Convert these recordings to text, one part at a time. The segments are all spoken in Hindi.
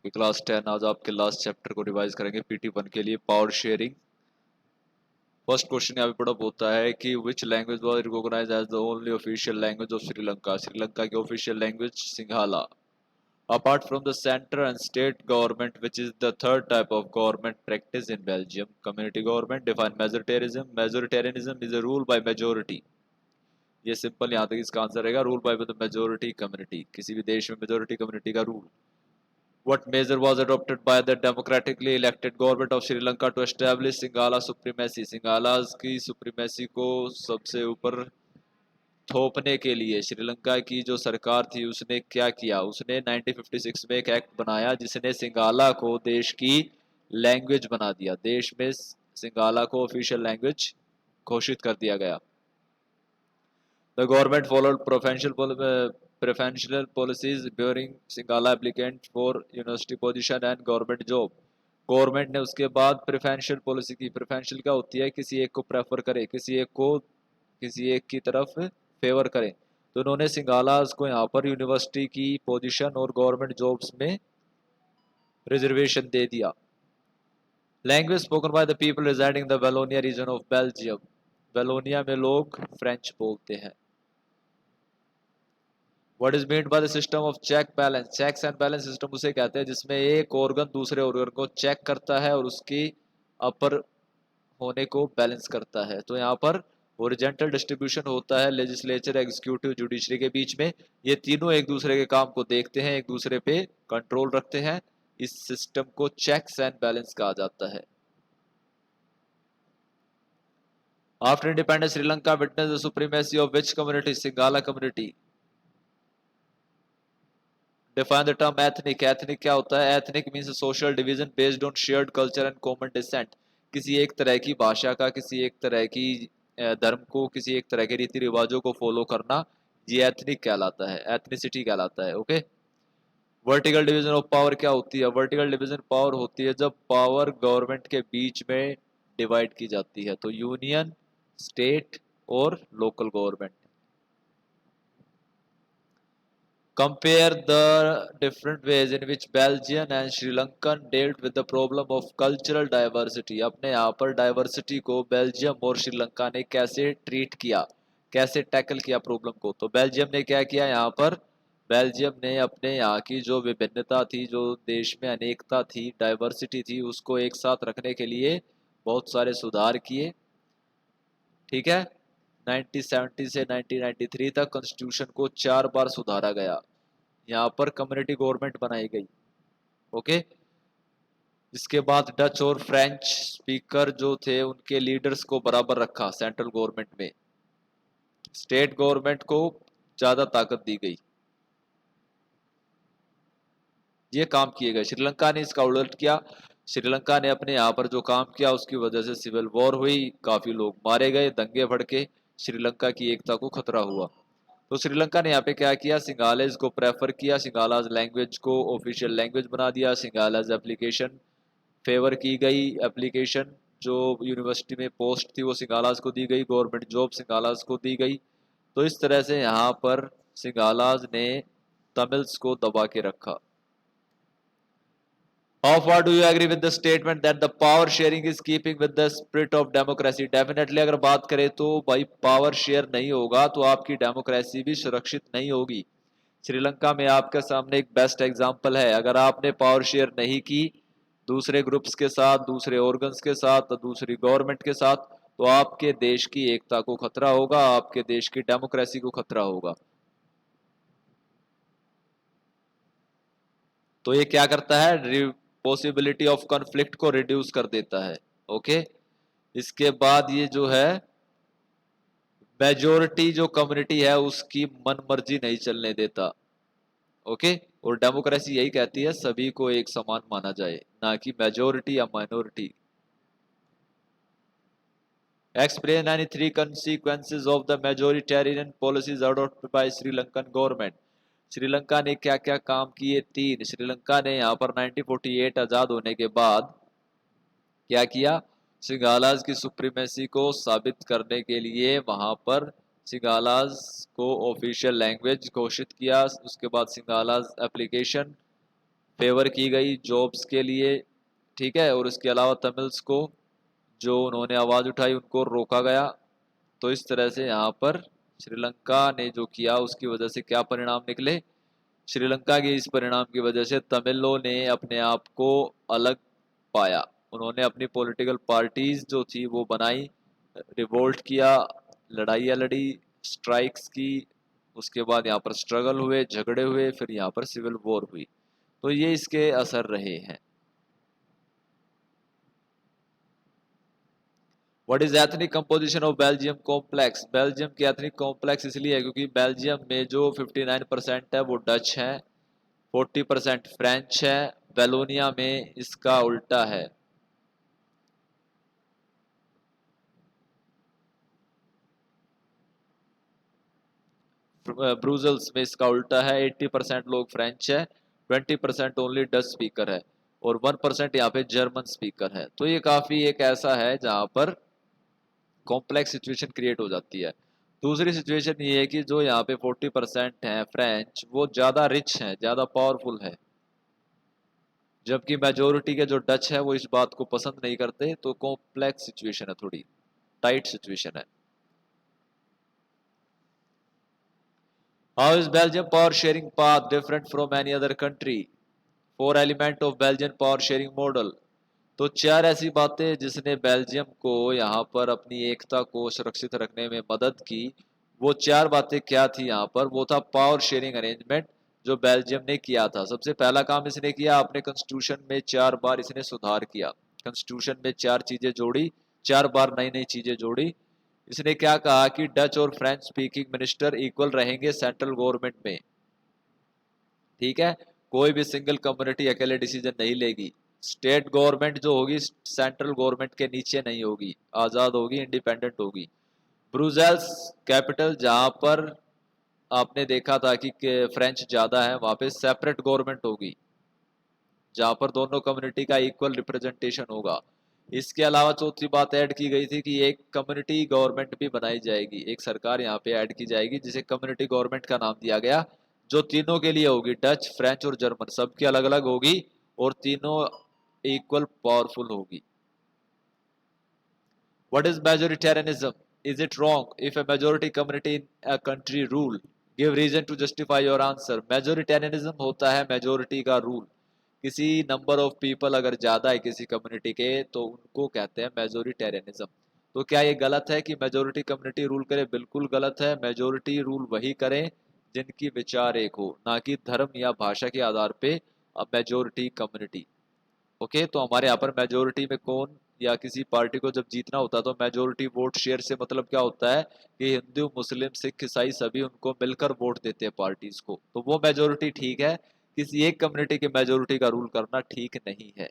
ओके क्लास 10 आज आपके लास्ट चैप्टर को रिवाइज करेंगे PT1 के लिए पावर शेयरिंग। फर्स्ट क्वेश्चन यहाँ पे पड़ा होता है कि which language was recognised as the only official language of Sri Lanka. Sri Lanka की official language Sinhala. Apart from the centre and state government which is the third type of government practice in Belgium community government define majoritarianism. Majoritarianism is a rule by majority. ये सिंपल यहाँ तक इसका आंसर रहेगा rule by the majority community. किसी भी देश में मेजोरिटी कम्युनिटी का rule. What measure was adopted by the democratically elected government of Sri Lanka to establish Sinhala supremacy? सिंगालास की सुप्रीमेसी को सबसे ऊपर थोपने के लिए श्रीलंका की जो सरकार थी उसने क्या किया? उसने 1956 में एक एक्ट बनाया जिसने सिंगाला को देश की लैंग्वेज बना दिया। देश में सिंगाला को ऑफिशियल लैंग्वेज घोषित कर दिया गया। The government followed preferential policies during Sinhala applicant for university position and government job. Government ने उसके बाद प्रेफरेंशियल पॉलिसी की। प्रेफरेंशियल क्या होती है? किसी एक को प्रेफर करे, किसी एक की तरफ फेवर करें। तो उन्होंने सिंगालास को यहाँ पर यूनिवर्सिटी की पोजीशन और गवर्नमेंट जॉब्स में रिजर्वेशन दे दिया। Language spoken by the people residing the Wallonia region of Belgium. Wallonia में लोग फ्रेंच बोलते हैं। What is meant by the system of check balance? Checks and balance system उसे कहते हैं जिसमें एक ऑर्गन दूसरे ऑर्गन को चेक करता है और उसकी अपर होने को बैलेंस करता है। तो यहाँ पर हॉरिजॉन्टल डिस्ट्रीब्यूशन होता है लेजिस्लेचर, एग्जीक्यूटिव, जुडिशरी के बीच में। ये तीनों एक दूसरे के काम को देखते हैं, एक दूसरे पे कंट्रोल रखते हैं। इस सिस्टम को चेक्स एंड बैलेंस कहा जाता है। After independence Sri Lanka witness the supremacy of which community? Sinhala community. Define the term ethnic. Ethnic क्या होता है? Ethnic means social division based on shared culture and common descent. किसी एक तरह की भाषा का, किसी एक तरह की धर्म को, किसी एक तरह के रीति रिवाजों को फॉलो करना, ये एथनिक कहलाता है, एथनिसिटी कहलाता है। Okay. Vertical division of power क्या होती है? वर्टिकल डिवीजन पावर होती है जब पावर गवर्नमेंट के बीच में डिवाइड की जाती है। तो यूनियन, स्टेट और local government. Compare the different ways in which Belgian and Sri Lankan dealt with the problem of cultural diversity. अपने यहाँ पर डाइवर्सिटी को बेल्जियम और श्रीलंका ने कैसे ट्रीट किया, कैसे टैकल किया प्रॉब्लम को? तो बेल्जियम ने क्या किया यहाँ पर? बेल्जियम ने अपने यहाँ की जो विभिन्नता थी, जो देश में अनेकता थी, डाइवर्सिटी थी, उसको एक साथ रखने के लिए बहुत सारे सुधार किए। ठीक है। 1970 से 1993 तक कॉन्स्टिट्यूशन को 4 बार सुधारा गया। यहाँ पर कम्युनिटी गवर्नमेंट बनाई गई। ओके। इसके बाद डच और फ्रेंच स्पीकर जो थे उनके लीडर्स को बराबर रखा सेंट्रल गवर्नमेंट में। स्टेट गवर्नमेंट को ज्यादा ताकत दी गई। ये काम किए गए। श्रीलंका ने इसका उलट किया। श्रीलंका ने अपने यहाँ पर जो काम किया उसकी वजह से सिविल वॉर हुई, काफी लोग मारे गए, दंगे भड़के, श्रीलंका की एकता को खतरा हुआ। तो श्रीलंका ने यहाँ पे क्या किया? सिंगालेज को प्रेफर किया, सिंगालाज लैंग्वेज को ऑफिशियल लैंग्वेज बना दिया। सिंगालाज एप्लीकेशन फेवर की गई। एप्लीकेशन जो यूनिवर्सिटी में पोस्ट थी वो सिंगालाज को दी गई, गवर्नमेंट जॉब सिंगालाज को दी गई। तो इस तरह से यहाँ पर सिंगालाज ने तमिल्स को दबा के रखा। How far do you agree with the statement that the power sharing is keeping with the spirit of democracy? Definitely अगर बात करें तो भाई पावर शेयर नहीं होगा तो आपकी डेमोक्रेसी भी सुरक्षित नहीं होगी। श्रीलंका में आपके सामने एक बेस्ट एग्जांपल है। अगर आपने पावर शेयर नहीं की दूसरे ग्रुप्स के साथ, दूसरे ऑर्गन्स के साथ, दूसरी गवर्नमेंट के साथ, तो आपके देश की एकता को खतरा होगा, आपके देश की डेमोक्रेसी को खतरा होगा। तो ये क्या करता है? पॉसिबिलिटी ऑफ कॉन्फ्लिक्ट को रिड्यूस कर देता है। ओके। इसके बाद ये जो है मेजोरिटी जो कम्युनिटी है उसकी मन मर्जी नहीं चलने देता। ओके। और डेमोक्रेसी यही कहती है सभी को एक समान माना जाए, ना कि मेजोरिटी या minority. Explain any 3 consequences of the majoritarian policies adopted by Sri Lankan government. Sri Lanka ने क्या क्या काम किए? 3। श्रीलंका ने यहाँ पर 1948 आजाद होने के बाद क्या किया? सिंगालाज की सुप्रीमेसी को साबित करने के लिए वहां पर सिंगालाज को ऑफिशियल लैंग्वेज घोषित किया। उसके बाद सिंगालाज एप्लीकेशन फेवर की गई जॉब्स के लिए, ठीक है, और उसके अलावा तमिल्स को जो उन्होंने आवाज़ उठाई उनको रोका गया। तो इस तरह से यहाँ पर श्रीलंका ने जो किया उसकी वजह से क्या परिणाम निकले, श्रीलंका के इस परिणाम की वजह से तमिलों ने अपने आप को अलग पाया। उन्होंने अपनी पॉलिटिकल पार्टीज जो थी वो बनाई, रिवोल्ट किया, लड़ाइयाँ लड़ी, स्ट्राइक्स की, उसके बाद यहाँ पर स्ट्रगल हुए, झगड़े हुए, फिर यहाँ पर सिविल वॉर हुई। तो ये इसके असर रहे हैं। What is ethnic composition of Belgium complex? Belgium की एथनिक कॉम्प्लेक्स इसलिए है क्योंकि बेल्जियम में जो 59% है वो डच है, 40% फ्रेंच है, वेलोनिया में इसका उल्टा है। ब्रूजल्स में इसका उल्टा है, 80% लोग फ्रेंच है, 20% ओनली डच स्पीकर है, और 1% यहाँ पे जर्मन स्पीकर है। तो ये काफ़ी एक ऐसा है जहाँ पर कॉम्प्लेक्स सिचुएशन क्रिएट हो जाती है। दूसरी सिचुएशन ये है कि जो यहाँ पे 40% हैं फ्रेंच, वो ज़्यादा रिच हैं, ज़्यादा पावरफुल है, जबकि मेजोरिटी के जो डच है वो इस बात को पसंद नहीं करते। तो कॉम्प्लेक्स सिचुएशन है, थोड़ी टाइट सिचुएशन है। How is Belgium power sharing path different from any other country? Four element of Belgian power sharing model. तो चार ऐसी बातें जिसने बेल्जियम को यहाँ पर अपनी एकता को सुरक्षित रखने में मदद की। वो चार बातें क्या थी यहाँ पर? वो था पावर शेयरिंग अरेंजमेंट जो बेल्जियम ने किया था। सबसे पहला काम इसने किया, अपने कॉन्स्टिट्यूशन में 4 बार इसने सुधार किया, कॉन्स्टिट्यूशन में 4 चीजें जोड़ी, 4 बार नई नई चीजें जोड़ी। इसने क्या कहा कि डच और फ्रेंच स्पीकिंग मिनिस्टर इक्वल रहेंगे सेंट्रल गवर्नमेंट में, ठीक है, कोई भी सिंगल कम्युनिटी अकेले डिसीजन नहीं लेगी। स्टेट गवर्नमेंट जो होगी सेंट्रल गवर्नमेंट के नीचे नहीं होगी, आज़ाद होगी, इंडिपेंडेंट होगी। ब्रुसेल्स कैपिटल जहां पर आपने देखा था कि फ्रेंच ज़्यादा है, वहां पे सेपरेट गवर्नमेंट होगी जहां पर दोनों कम्युनिटी का इक्वल रिप्रेजेंटेशन होगा। इसके अलावा चौथी बात ऐड की गई थी कि एक कम्युनिटी गवर्नमेंट भी बनाई जाएगी, एक सरकार यहाँ पे ऐड की जाएगी जिसे कम्युनिटी गवर्नमेंट का नाम दिया गया, जो तीनों के लिए होगी, डच, फ्रेंच और जर्मन, सबकी अलग अलग होगी और तीनों इक्वल पावरफुल होगी। What is majoritarianism? Is it wrong if a majority community in a country rule? Give reason to justify your answer. Majoritarianism होता है majority का rule। किसी नंबर ऑफ पीपल अगर ज़्यादा है किसी कम्युनिटी के तो उनको कहते हैं मेजोरिटेरियनिज्म। तो क्या ये गलत है कि मेजोरिटी कम्युनिटी रूल करे? बिल्कुल गलत है। मेजोरिटी रूल वही करें जिनकी विचार एक हो, ना कि धर्म या भाषा के आधार पे मेजोरिटी कम्युनिटी। ओके, तो हमारे यहाँ पर मेजोरिटी में कौन या किसी पार्टी को जब जीतना होता है तो मेजोरिटी वोट शेयर से मतलब क्या होता है कि हिंदू, मुस्लिम, सिख, ईसाई सभी उनको मिलकर वोट देते हैं पार्टीज को, तो वो मेजोरिटी ठीक है। किसी एक कम्युनिटी की मेजोरिटी का रूल करना ठीक नहीं है।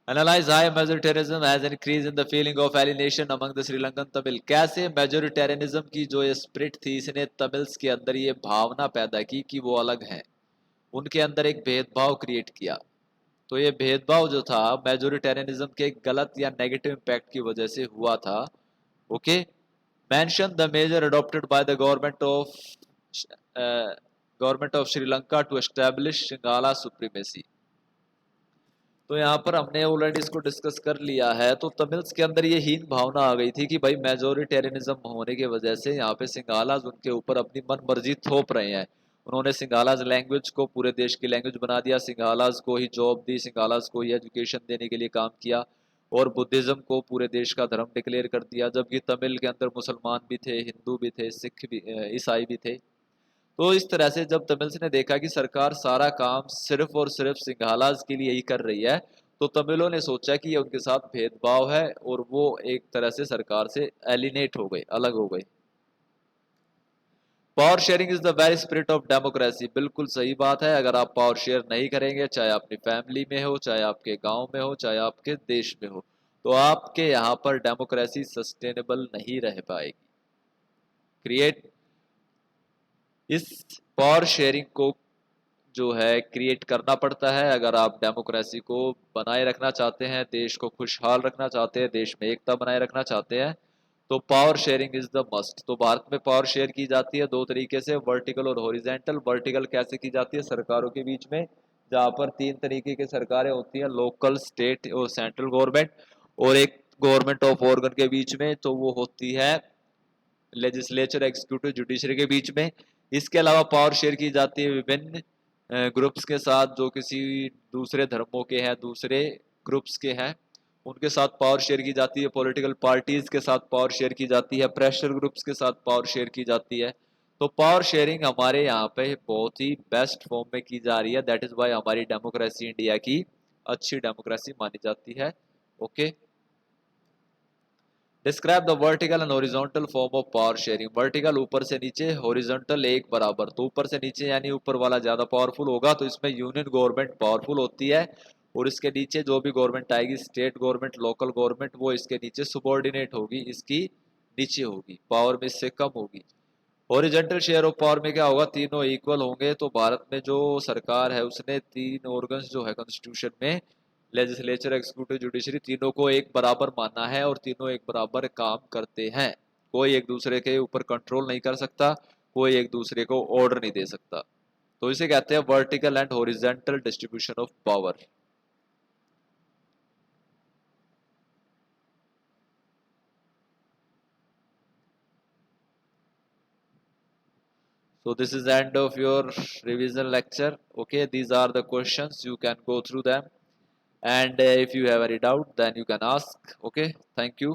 Analyse high majoritarianism has increase in the feeling of alienation among the Sri Lankan Tamil. कैसे मेजोरिटेरियनिज्म की जो ये स्प्रिट थी इसने तमिल्स के अंदर ये भावना पैदा की कि वो अलग हैं, उनके अंदर एक भेदभाव क्रिएट किया। तो ये भेदभाव जो था मेजोरिटेरियनिज्म के गलत या नेगेटिव इम्पैक्ट की वजह से हुआ था। Okay, mention the major adopted by the government of Sri Lanka to establish Sinhala supremacy. तो यहाँ पर हमने ऑलरेडी इसको डिस्कस कर लिया है। तो तमिल्स के अंदर ये हीन भावना आ गई थी कि भाई मेजोरिटेरियनिज्म होने की वजह से यहाँ पे सिंगालाज उनके ऊपर अपनी मन मर्जी थोप रहे हैं। उन्होंने सिंगालाज लैंग्वेज को पूरे देश की लैंग्वेज बना दिया, सिंगालाज को ही जॉब दी, सिंगालाज को ही एजुकेशन देने के लिए काम किया, और बुद्धिज्म को पूरे देश का धर्म डिक्लेयर कर दिया, जबकि तमिल के अंदर मुसलमान भी थे, हिंदू भी थे, सिख भी, ईसाई भी थे। तो इस तरह से जब तमिल्स ने देखा कि सरकार सारा काम सिर्फ और सिर्फ सिंघालाज के लिए ही कर रही है, तो तमिलों ने सोचा कि ये उनके साथ भेदभाव है और वो एक तरह से सरकार से एलिनेट हो गए, अलग हो गए। Power sharing is the very spirit of democracy. बिल्कुल सही बात है। अगर आप पावर शेयर नहीं करेंगे, चाहे अपनी फैमिली में हो, चाहे आपके गांव में हो, चाहे आपके देश में हो, तो आपके यहाँ पर डेमोक्रेसी सस्टेनेबल नहीं रह पाएगी। क्रिएट इस पावर शेयरिंग को जो है क्रिएट करना पड़ता है। अगर आप डेमोक्रेसी को बनाए रखना चाहते हैं, देश को खुशहाल रखना चाहते हैं, देश में एकता बनाए रखना चाहते हैं, तो power sharing is the must. तो भारत में पावर शेयर की जाती है दो तरीके से, वर्टिकल और हॉरिजेंटल। वर्टिकल कैसे की जाती है? सरकारों के बीच में, जहाँ पर तीन तरीके की सरकारें होती हैं, लोकल, स्टेट और सेंट्रल गवर्नमेंट, और एक गवर्नमेंट ऑफ ऑर्गन के बीच में, तो वो होती है लेजिस्लेचर, एग्जीक्यूटिव, जुडिशरी के बीच में। इसके अलावा पावर शेयर की जाती है विभिन्न ग्रुप्स के साथ, जो किसी दूसरे धर्मों के हैं, दूसरे ग्रुप्स के हैं, उनके साथ पावर शेयर की जाती है। पॉलिटिकल पार्टीज के साथ पावर शेयर की जाती है, प्रेशर ग्रुप्स के साथ पावर शेयर की जाती है। तो पावर शेयरिंग हमारे यहाँ पे बहुत ही बेस्ट फॉर्म में की जा रही है। दैट इज वाई हमारी डेमोक्रेसी इंडिया की अच्छी डेमोक्रेसी मानी जाती है। Okay, describe the vertical and horizontal form of power sharing. Vertical ऊपर से नीचे, हॉरिजॉन्टल एक बराबर। तो ऊपर से नीचे यानी ऊपर वाला ज्यादा पावरफुल होगा, तो इसमें यूनियन गवर्नमेंट पावरफुल होती है, और इसके नीचे जो भी गवर्नमेंट आएगी, स्टेट गवर्नमेंट, लोकल गवर्नमेंट, वो इसके नीचे सुबॉर्डिनेट होगी, इसकी नीचे होगी, पावर में इससे कम होगी। हॉरिजॉन्टल शेयर ऑफ पावर में क्या होगा? तीनों इक्वल होंगे। तो भारत में जो सरकार है उसने तीन ऑर्गन्स जो है कॉन्स्टिट्यूशन में, लेजिस्लेचर, एग्जीक्यूटिव, जुडिशरी, तीनों को एक बराबर माना है और तीनों एक बराबर काम करते हैं। कोई एक दूसरे के ऊपर कंट्रोल नहीं कर सकता, कोई एक दूसरे को ऑर्डर नहीं दे सकता। तो इसे कहते हैं vertical and horizontal distribution of power. So this is the end of your revision lecture. Okay, these are the questions. You can go through them. And if you have any doubt, then you can ask. Okay, thank you.